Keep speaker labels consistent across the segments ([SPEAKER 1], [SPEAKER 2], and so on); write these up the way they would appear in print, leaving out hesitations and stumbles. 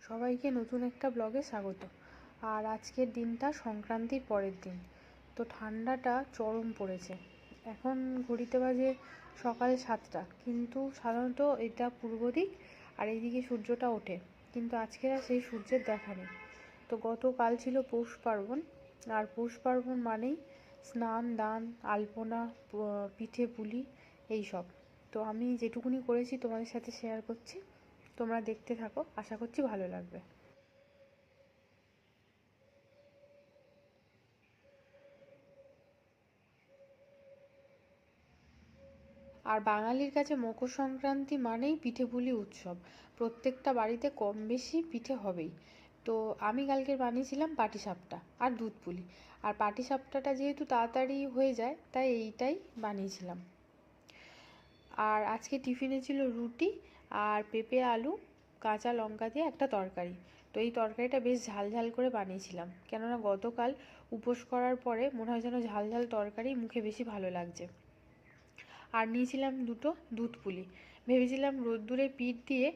[SPEAKER 1] সবাইকে নতুন একটা ব্লগে স্বাগত। আর আজকের দিনটা সংক্রান্তির পরের দিন, তো ঠান্ডাটা চরম পড়েছে। এখন ঘড়িতে বাজে সকাল 7টা, কিন্তু সাধারণত এটা পূর্ব দিক আর এইদিকে সূর্যটা ওঠে, কিন্তু আজকের আর সেই সূর্যের দেখা নেই। তো গতকাল ছিল পৌষ পার্বণ, আর পৌষ পার্বণ মানেই স্নান দান আলপনা পিঠে পুলি এইসব। তো আমি যেটুকুনি করেছি তোমাদের সাথে শেয়ার করছি, তোমরা দেখতে থাকো, আশা করছি ভালো লাগবে। আর বাঙালির কাছে মকর সংক্রান্তি মানেই পিঠেপুলি উৎসব। প্রত্যেকটা বাড়িতে কম বেশি পিঠে হবেই। তো আমি কালকে বানিয়েছিলাম পাটিসাপটা আর দুধ পুলি। আর পাটিসাপটাটা যেহেতু তাড়াতাড়ি হয়ে যায়, তাই এইটাই বানিয়েছিলাম। আর আজকে টিফিনে ছিল রুটি আর পেঁপে আলু কাঁচা লঙ্কা দিয়ে একটা তরকারি। তো এই তরকারিটা বেশ ঝাল ঝাল করে বানিয়েছিলাম, কেননা গতকাল উপোস করার পরে মনে হয় যেন ঝাল ঝাল তরকারি মুখে বেশি ভালো লাগছে। আর নিয়েছিলাম দুটো দুধ পুলি। ভেবেছিলাম রোদ্দুরে পিঠ দিয়ে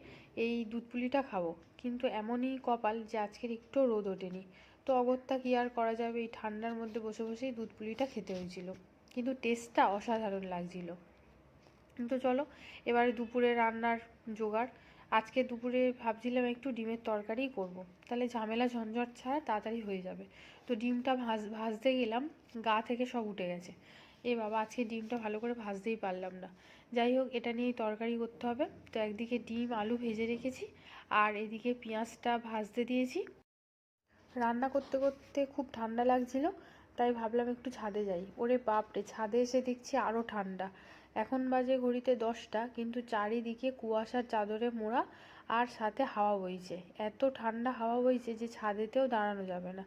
[SPEAKER 1] এই দুধ পুলিটা খাবো, কিন্তু এমনই কপাল যে আজকের একটু রোদ ওঠেনি। তো অগত্যা কী আর করা যাবে, এই ঠান্ডার মধ্যে বসে বসেই দুধ পুলিটা খেতে হয়েছিল, কিন্তু টেস্টটা অসাধারণ লাগছিল। তো চলো এবারে দুপুরে রান্নার জোগাড়। আজকে দুপুরে ভাবছিলাম একটু ডিমের তরকারিই করব, তাহলে ঝামেলা ঝঞ্ঝট ছাড়া তাড়াতাড়ি হয়ে যাবে। তো ডিমটা ভাজতে গেলাম, গা থেকে সব উঠে গেছে। এ বাবা, আজকে ডিমটা ভালো করে ভাজতেই পারলাম না। যাই হোক, এটা নিয়েই তরকারি করতে হবে। তো একদিকে ডিম আলু ভেজে রেখেছি, আর এদিকে পেঁয়াজটা ভাজতে দিয়েছি। রান্না করতে করতে খুব ঠান্ডা লাগছিল, তাই ভাবলাম একটু ছাদে যাই। ওরে বাপরে, ছাদে এসে দেখছি আরও ঠান্ডা। এখন বাজে ঘড়িতে 10টা, কিন্তু চারিদিকে কুয়াশার চাদরে মোড়া, আর সাথে হাওয়া বইছে। এত ঠান্ডা হাওয়া বইছে যে ছাদেতেও দাঁড়ানো যাবে না।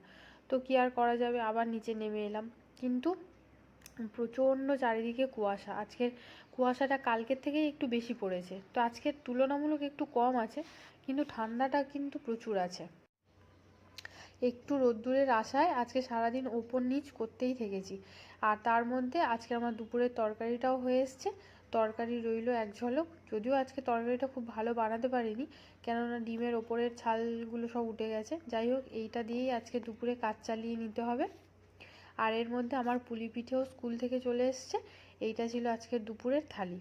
[SPEAKER 1] তো কি আর করা যাবে, আবার নিচে নেমে এলাম। কিন্তু প্রচণ্ড চারিদিকে কুয়াশা। আজকের কুয়াশাটা কালকের থেকেই একটু বেশি পড়েছে, তো আজকের তুলনামূলক একটু কম আছে, কিন্তু ঠান্ডাটা কিন্তু প্রচুর আছে। একটু রোদ্দুরের আশায় আজকে সারাদিন ওপর নিচ করতেই থেকেছি। আর তার মধ্যে আজকে আমার দুপুরের তরকারিটাও হয়ে এসছে। তরকারি রইল এক ঝলক, যদিও আজকে তরকারিটা খুব ভালো বানাতে পারিনি, কেননা ডিমের ওপরের ছালগুলো সব উঠে গেছে। যাই হোক, এইটা দিয়েই আজকে দুপুরে কাজ চালিয়ে নিতে হবে। আর এর মধ্যে আমার পুলি পিঠেও স্কুল থেকে চলে এসছে। এইটা ছিল আজকের দুপুরের থালি।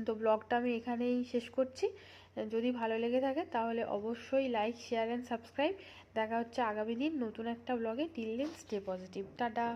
[SPEAKER 1] তো ব্লগটা আমি এখানেই শেষ করছি। যদি ভালো লেগে থাকে তাহলে অবশ্যই লাইক শেয়ার অ্যান্ড সাবস্ক্রাইব। দেখা হচ্ছে আগামী দিন নতুন একটা ব্লগে। Till then stay positive, tata.